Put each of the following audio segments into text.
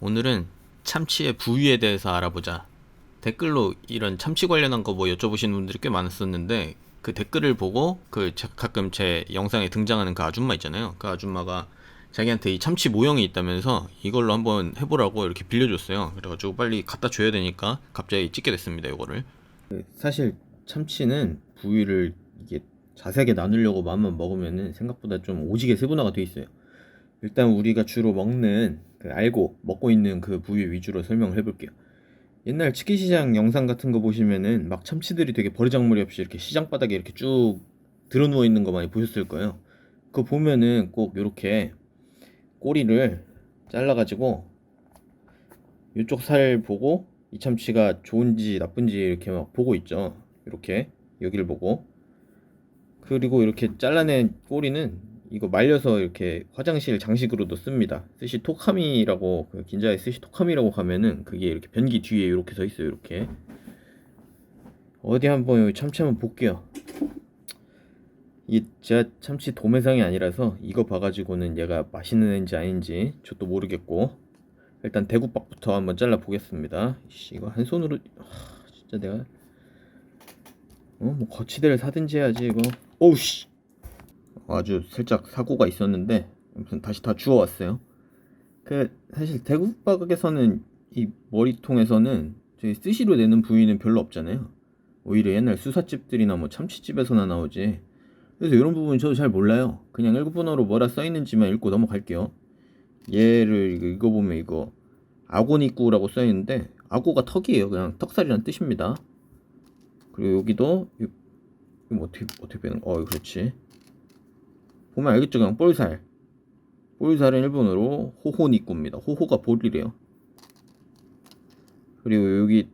오늘은 참치의 부위에 대해서 알아보자. 댓글로 이런 참치 관련한 거 뭐 여쭤보시는 분들이 꽤 많았었는데 그 댓글을 보고 가끔 제 영상에 등장하는 그 아줌마 있잖아요. 그 아줌마가 자기한테 이 참치 모형이 있다면서 이걸로 한번 해보라고 이렇게 빌려줬어요. 그래가지고 빨리 갖다 줘야 되니까 갑자기 찍게 됐습니다. 이거를. 사실 참치는 부위를 이게 자세하게 나누려고 마음만 먹으면은 생각보다 좀 오지게 세분화가 돼 있어요. 일단 우리가 주로 먹는 알고 먹고 있는 그 부위 위주로 설명을 해볼게요. 옛날 치킨 시장 영상 같은 거 보시면은 막 참치들이 되게 버리장머리 없이 이렇게 시장 바닥에 이렇게 쭉 드러누워 있는 거 많이 보셨을 거예요. 그거 보면은 꼭 이렇게 꼬리를 잘라가지고 이쪽 살 보고 이 참치가 좋은지 나쁜지 이렇게 막 보고 있죠. 이렇게 여기를 보고, 그리고 이렇게 잘라낸 꼬리는 이거 말려서 이렇게 화장실 장식으로도 씁니다. 스시 토카미라고, 그 긴자에 스시 토카미라고 가면은 그게 이렇게 변기 뒤에 이렇게 서 있어요. 이렇게 어디 한번 여기 참치 한번 볼게요. 이 제가 참치 도매상이 아니라서 이거 봐가지고는 얘가 맛있는 애인지 아닌지 저도 모르겠고, 일단 대구박부터 한번 잘라 보겠습니다. 이거 한 손으로 진짜 내가 뭐 거치대를 사든지 해야지 이거. 오우씨, 아주 살짝 사고가 있었는데 아무튼 다시 다 주워왔어요. 사실 대구박에서는 이 머리통에서는 저희 스시로 내는 부위는 별로 없잖아요. 오히려 옛날 수사집들이나 뭐 참치집에서나 나오지. 그래서 이런 부분 저도 잘 몰라요. 그냥 일본어로 뭐라 써있는지만 읽고 넘어갈게요. 얘를 읽어보면 이거 아고니꾸라고 써있는데, 아고가 턱이에요. 그냥 턱살이란 뜻입니다. 그리고 여기도 이거 뭐 어떻게 빼는 그렇지. 보면 알겠죠? 그냥 볼살은 일본어로 호호니꾸입니다. 호호가 볼이래요. 그리고 여기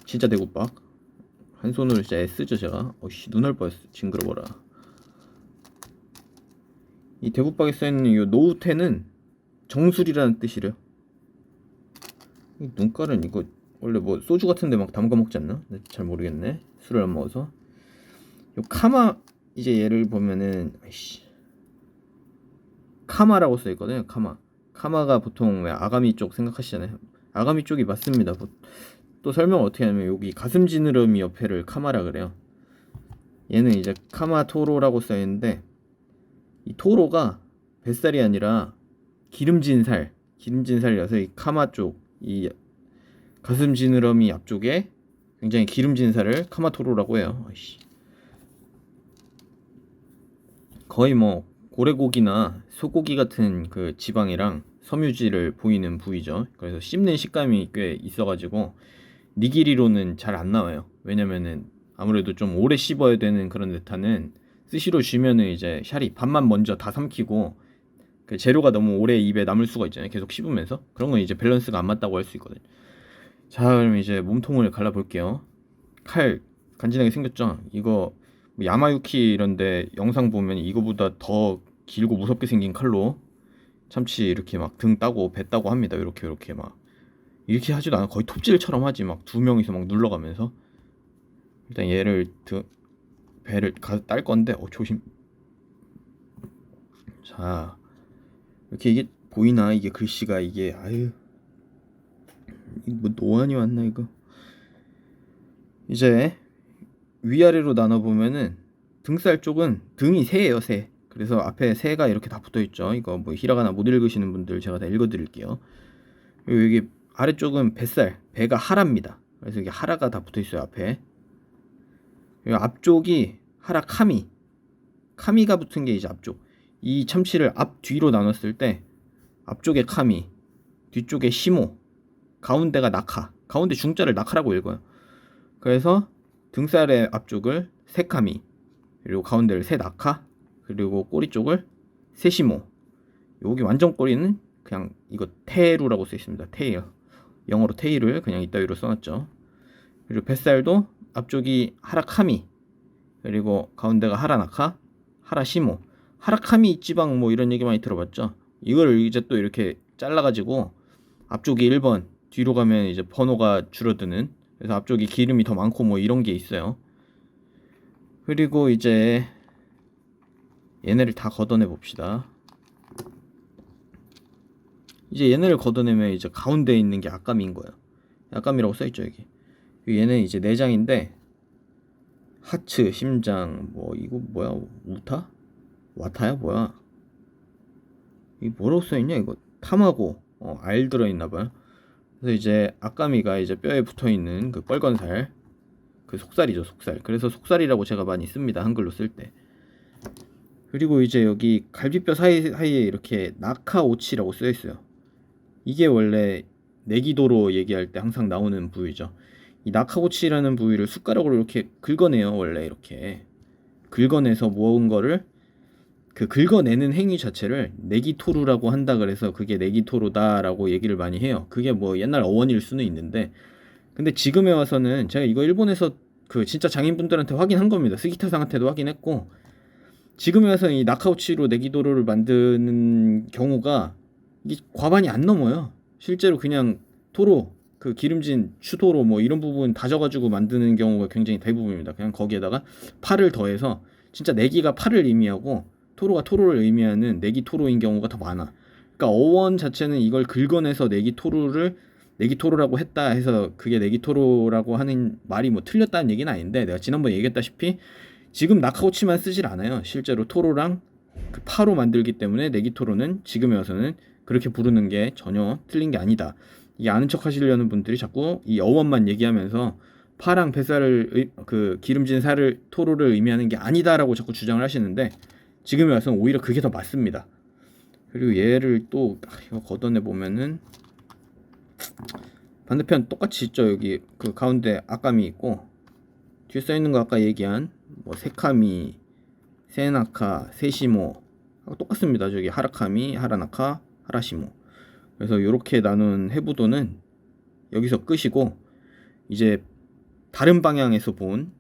진짜 대구박 한 손으로 진짜 애쓰죠 제가. 어씨, 눈알 뻔했어. 징그러워라. 이 대구박에 써있는 이 노우테는 정수리라는 뜻이래요. 이 눈깔은 이거 원래 뭐 소주 같은데 막 담가 먹지 않나? 잘 모르겠네. 술을 안 먹어서. 요 카마, 이제 얘를 보면은 카마라고 써있거든요. 카마가 보통 왜 아가미 쪽 생각하시잖아요. 아가미 쪽이 맞습니다. 또 설명을 어떻게 하냐면 여기 가슴 지느러미 옆에를 카마라 그래요. 얘는 이제 카마 토로라고 써있는데, 이 토로가 뱃살이 아니라 기름진 살이라서 이 카마 쪽, 이 가슴 지느러미 앞쪽에 굉장히 기름진 살을 카마토로라고 해요. 거의 뭐 고래고기나 소고기 같은 그 지방이랑 섬유질을 보이는 부위죠. 그래서 씹는 식감이 꽤 있어가지고 니기리로는 잘 안 나와요. 왜냐면은 아무래도 좀 오래 씹어야 되는 그런 듯한은 스시로 주면은 이제 샤리 반만 먼저 다 삼키고 그 재료가 너무 오래 입에 남을 수가 있잖아요. 계속 씹으면서 그런 건 이제 밸런스가 안 맞다고 할 수 있거든요. 자, 그럼 이제 몸통을 갈라볼게요. 칼 간지나게 생겼죠? 이거 뭐 야마유키 이런데 영상 보면 이거보다 더 길고 무섭게 생긴 칼로 참치 이렇게 막 등 따고 배 따고 합니다. 이렇게 막 이렇게 하지도 않아. 거의 톱질처럼 하지. 막 두 명이서 막 눌러가면서. 일단 얘를 배를 딸 건데 조심. 자, 이렇게 이게 보이나? 이게 글씨가 이게 아유, 이거 뭐 노안이 왔나 이거. 이제 위아래로 나눠보면은 등살 쪽은 등이 새예요, 새. 그래서 앞에 새가 이렇게 다 붙어있죠. 이거 뭐 히라가나 못 읽으시는 분들 제가 다 읽어드릴게요. 그리고 여기 아래쪽은 뱃살, 배가 하라입니다. 그래서 이게 하라가 다 붙어있어요, 앞에. 그리고 앞쪽이 하라 카미가 붙은 게 이제 앞쪽. 이 참치를 앞뒤로 나눴을 때 앞쪽에 카미, 뒤쪽에 시모, 가운데가 나카. 가운데 중자를 나카라고 읽어요. 그래서 등살의 앞쪽을 세카미, 그리고 가운데를 세나카, 그리고 꼬리 쪽을 세시모. 여기 완전 꼬리는 그냥 이거 테루라고 써 있습니다. 테일. 영어로 테일을 그냥 이따위로 써놨죠. 그리고 뱃살도 앞쪽이 하라카미, 그리고 가운데가 하라나카, 하라시모. 하라카미 지방 뭐 이런 얘기 많이 들어봤죠. 이걸 이제 또 이렇게 잘라가지고 앞쪽이 1번, 뒤로 가면 이제 번호가 줄어드는, 그래서 앞쪽이 기름이 더 많고 뭐 이런 게 있어요. 그리고 이제 얘네를 다 걷어내 봅시다. 이제 얘네를 걷어내면 이제 가운데에 있는 게 악감인 거예요. 악감이라고 써있죠 여기. 얘는 이제 내장인데 하츠, 심장, 뭐 이거 뭐야? 우타? 와타야 뭐야? 이 뭐라고 써있냐 이거? 탐하고 알 들어있나봐요. 그래서 이제 악가미가 이제 뼈에 붙어있는 그 빨간 살, 그 속살이죠 속살. 그래서 속살이라고 제가 많이 씁니다 한글로 쓸 때. 그리고 이제 여기 갈비뼈 사이에 이렇게 나카오치라고 쓰여있어요. 이게 원래 내기도로 얘기할 때 항상 나오는 부위죠. 이 나카오치라는 부위를 숟가락으로 이렇게 긁어내요. 원래 이렇게 긁어내서 모은 거를 그 긁어내는 행위 자체를 내기토루라고 한다. 그래서 그게 내기토루다라고 얘기를 많이 해요. 그게 뭐 옛날 어원일 수는 있는데, 근데 지금에 와서는 제가 이거 일본에서 그 진짜 장인분들한테 확인한 겁니다. 스기타상한테도 확인했고, 지금에 와서 이 나카오치로 내기도루를 만드는 경우가 이게 과반이 안 넘어요. 실제로 그냥 토로, 그 기름진 추도로 뭐 이런 부분 다져가지고 만드는 경우가 굉장히 대부분입니다. 그냥 거기에다가 파를 더해서 진짜 내기가 파를 의미하고 토로가 토로를 의미하는 내기 토로인 경우가 더 많아. 그러니까 어원 자체는 이걸 긁어내서 내기 토로를 내기 토로라고 했다 해서 그게 내기 토로라고 하는 말이 뭐 틀렸다는 얘기는 아닌데, 내가 지난번에 얘기했다시피 지금 나카오치만 쓰질 않아요. 실제로 토로랑 그 파로 만들기 때문에 내기토로는 지금에 와서는 그렇게 부르는 게 전혀 틀린 게 아니다. 이게 아는 척 하시려는 분들이 자꾸 이 어원만 얘기하면서 파랑 뱃살을 그 기름진 살을 토로를 의미하는 게 아니다라고 자꾸 주장을 하시는데, 지금에 와서는 오히려 그게 더 맞습니다. 그리고 얘를 또 이거 걷어내 보면은 반대편 똑같이 있죠. 여기 그 가운데 악감이 있고 뒤에 써 있는 거 아까 얘기한 뭐 세카미, 세나카, 세시모 하고 똑같습니다. 저기 하라카미, 하라나카, 하라시모. 그래서 이렇게 나눈 해부도는 여기서 끝이고, 이제 다른 방향에서 본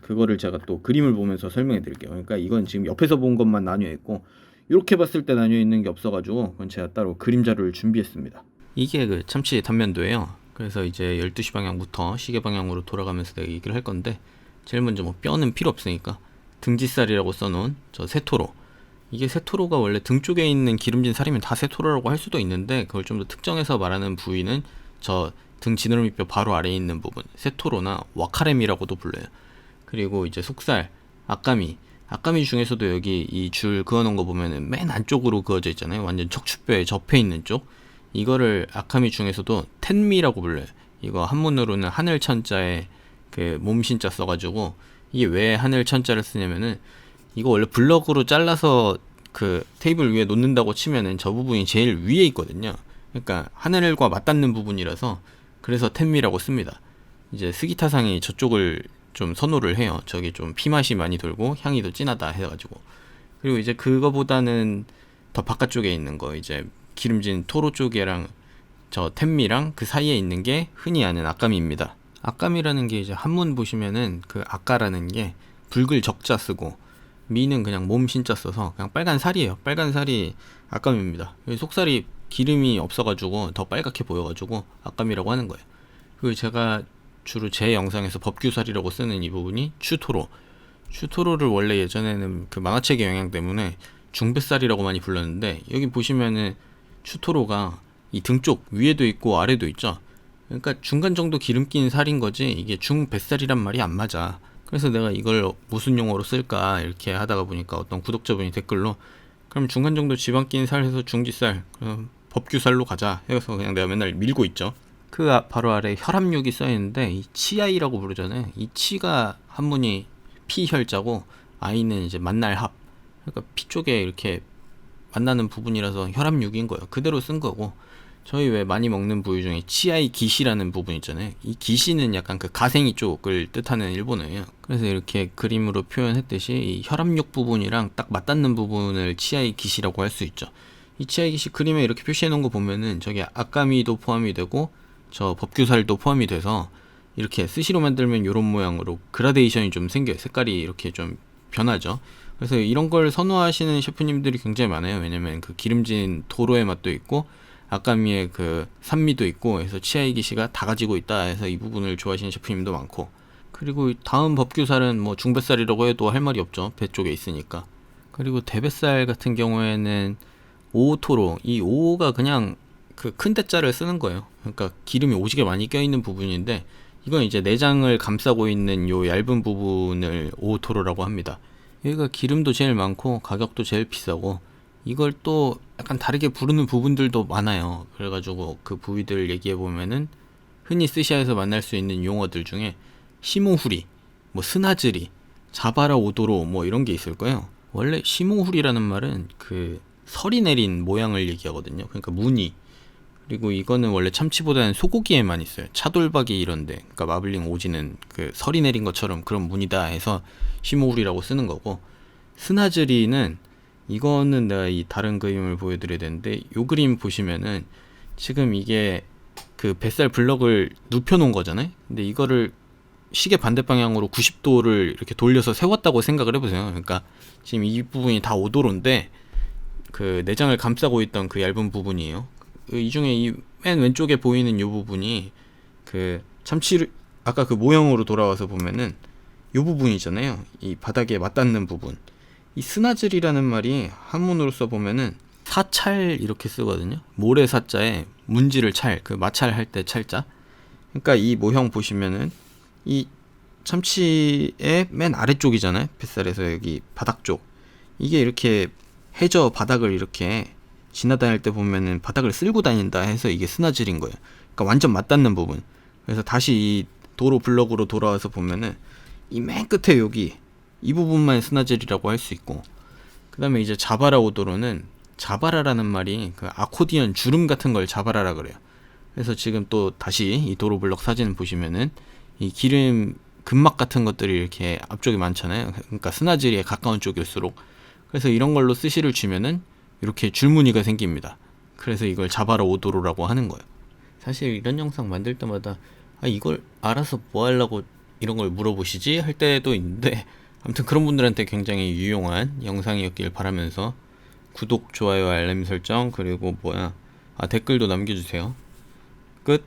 그거를 제가 또 그림을 보면서 설명해 드릴게요. 그러니까 이건 지금 옆에서 본 것만 나뉘어 있고, 이렇게 봤을 때 나뉘어 있는 게 없어가지고 그건 제가 따로 그림 자료를 준비했습니다. 이게 그 참치 단면도예요. 그래서 이제 12시 방향부터 시계 방향으로 돌아가면서 내가 얘기를 할 건데, 제일 먼저 뭐 뼈는 필요 없으니까 등지살이라고 써놓은 저 세토로. 이게 세토로가 원래 등 쪽에 있는 기름진 살이면 다 세토로라고 할 수도 있는데, 그걸 좀 더 특정해서 말하는 부위는 저 등 지느러미뼈 바로 아래에 있는 부분, 세토로나 와카렘이라고도 불러요. 그리고 이제 속살, 악가미. 악가미 중에서도 여기 이 줄 그어놓은 거 보면은 맨 안쪽으로 그어져 있잖아요. 완전 척추뼈에 접해 있는 쪽. 이거를 악가미 중에서도 텐미라고 불러요. 이거 한문으로는 하늘 천자에 그 몸신자 써가지고, 이게 왜 하늘 천자를 쓰냐면은, 이거 원래 블럭으로 잘라서 그 테이블 위에 놓는다고 치면은 저 부분이 제일 위에 있거든요. 그러니까 하늘과 맞닿는 부분이라서 그래서 텐미라고 씁니다. 이제 스기타상이 저쪽을 좀 선호를 해요. 저기 좀 피맛이 많이 돌고 향이 더 진하다 해가지고. 그리고 이제 그거보다는 더 바깥쪽에 있는 거, 이제 기름진 토로 쪽이랑 저 텐미랑 그 사이에 있는 게 흔히 아는 악감입니다. 악감이라는 게 이제 한문 보시면은 그 악가라는 게 붉을 적자 쓰고 미는 그냥 몸 신자 써서 그냥 빨간 살이에요. 빨간 살이 악감입니다. 속살이 기름이 없어가지고 더 빨갛게 보여가지고 악감이라고 하는 거예요. 그리고 제가 주로 제 영상에서 법규살이라고 쓰는 이 부분이 추토로. 추토로를 원래 예전에는 그 만화책의 영향 때문에 중뱃살이라고 많이 불렀는데, 여기 보시면은 추토로가 이 등 쪽 위에도 있고 아래도 있죠. 그러니까 중간 정도 기름 낀 살인 거지, 이게 중뱃살이란 말이 안 맞아. 그래서 내가 이걸 무슨 용어로 쓸까 이렇게 하다가 보니까 어떤 구독자분이 댓글로 그럼 중간 정도 지방 낀 살 해서 중지살, 그럼 법규살로 가자 해서 그냥 내가 맨날 밀고 있죠. 그 바로 아래 혈압육이 써있는데, 이 치아이라고 부르잖아요. 이 치가 한문이 피혈자고 아이는 이제 만날 합. 그러니까 피 쪽에 이렇게 만나는 부분이라서 혈압육인 거예요. 그대로 쓴 거고, 저희 왜 많이 먹는 부위 중에 치아이 기시라는 부분 있잖아요. 이 기시는 약간 그 가생이 쪽을 뜻하는 일본어예요. 그래서 이렇게 그림으로 표현했듯이 이 혈압육 부분이랑 딱 맞닿는 부분을 치아이 기시라고 할 수 있죠. 이 치아이 기시 그림에 이렇게 표시해 놓은 거 보면은 저기 악가미도 포함이 되고 저 법규살도 포함이 돼서 이렇게 스시로 만들면 이런 모양으로 그라데이션이 좀 생겨요. 색깔이 이렇게 좀 변하죠. 그래서 이런 걸 선호하시는 셰프님들이 굉장히 많아요. 왜냐면 그 기름진 도로의 맛도 있고 아까미의 그 산미도 있고 해서 치아이 기시가 다 가지고 있다 해서 이 부분을 좋아하시는 셰프님도 많고, 그리고 다음 법규살은 뭐 중뱃살이라고 해도 할 말이 없죠. 배 쪽에 있으니까. 그리고 대뱃살 같은 경우에는 오토로, 이 오가 그냥 그 큰 대자를 쓰는 거예요. 그러니까 기름이 오지게 많이 껴있는 부분인데 이건 이제 내장을 감싸고 있는 요 얇은 부분을 오토로라고 합니다. 여기가 기름도 제일 많고 가격도 제일 비싸고 이걸 또 약간 다르게 부르는 부분들도 많아요. 그래가지고 그 부위들 얘기해 보면은 흔히 스시야에서 만날 수 있는 용어들 중에 시모후리, 뭐 스나즈리, 자바라 오도로 뭐 이런 게 있을 거예요. 원래 시모후리라는 말은 그 설이 내린 모양을 얘기하거든요. 그러니까 무늬. 그리고 이거는 원래 참치보다는 소고기에만 있어요. 차돌박이 이런데, 그러니까 마블링 오지는 그 설이 내린 것처럼 그런 무늬다 해서 시모후리라고 쓰는 거고, 스나즈리는 이거는 내가 이 다른 그림을 보여드려야 되는데, 요 그림 보시면은 지금 이게 그 뱃살 블럭을 눕혀 놓은 거잖아요. 근데 이거를 시계 반대 방향으로 90도를 이렇게 돌려서 세웠다고 생각을 해보세요. 그러니까 지금 이 부분이 다 오도로인데 그 내장을 감싸고 있던 그 얇은 부분이에요. 이 중에 이 맨 왼쪽에 보이는 이 부분이 그 참치를 아까 그 모형으로 돌아와서 보면은 이 부분이잖아요. 이 바닥에 맞닿는 부분. 이 스나즐이라는 말이 한문으로 써보면은 사찰 이렇게 쓰거든요. 모래 사자에 문지를 찰, 그 마찰 할 때 찰자. 그러니까 이 모형 보시면은 이 참치의 맨 아래쪽이잖아요. 뱃살에서 여기 바닥 쪽. 이게 이렇게 해저 바닥을 이렇게 지나다닐 때 보면은 바닥을 쓸고 다닌다 해서 이게 스나즐인 거예요. 그러니까 완전 맞닿는 부분. 그래서 다시 이 도로 블럭으로 돌아와서 보면은 이 맨 끝에 여기 이 부분만 스나즐이라고 할 수 있고, 그 다음에 이제 자바라 오도로는 자바라라는 말이 그 아코디언 주름 같은 걸 자바라라 그래요. 그래서 지금 또 다시 이 도로 블럭 사진 보시면은 이 기름 근막 같은 것들이 이렇게 앞쪽에 많잖아요. 그러니까 스나즐에 가까운 쪽일수록. 그래서 이런 걸로 스시를 주면은 이렇게 줄무늬가 생깁니다. 그래서 이걸 자바라 오도로라고 하는 거예요. 사실 이런 영상 만들 때마다 이걸 알아서 뭐 하려고 이런 걸 물어보시지 할 때도 있는데, 아무튼 그런 분들한테 굉장히 유용한 영상이었길 바라면서 구독, 좋아요, 알림 설정, 그리고 댓글도 남겨주세요. 끝.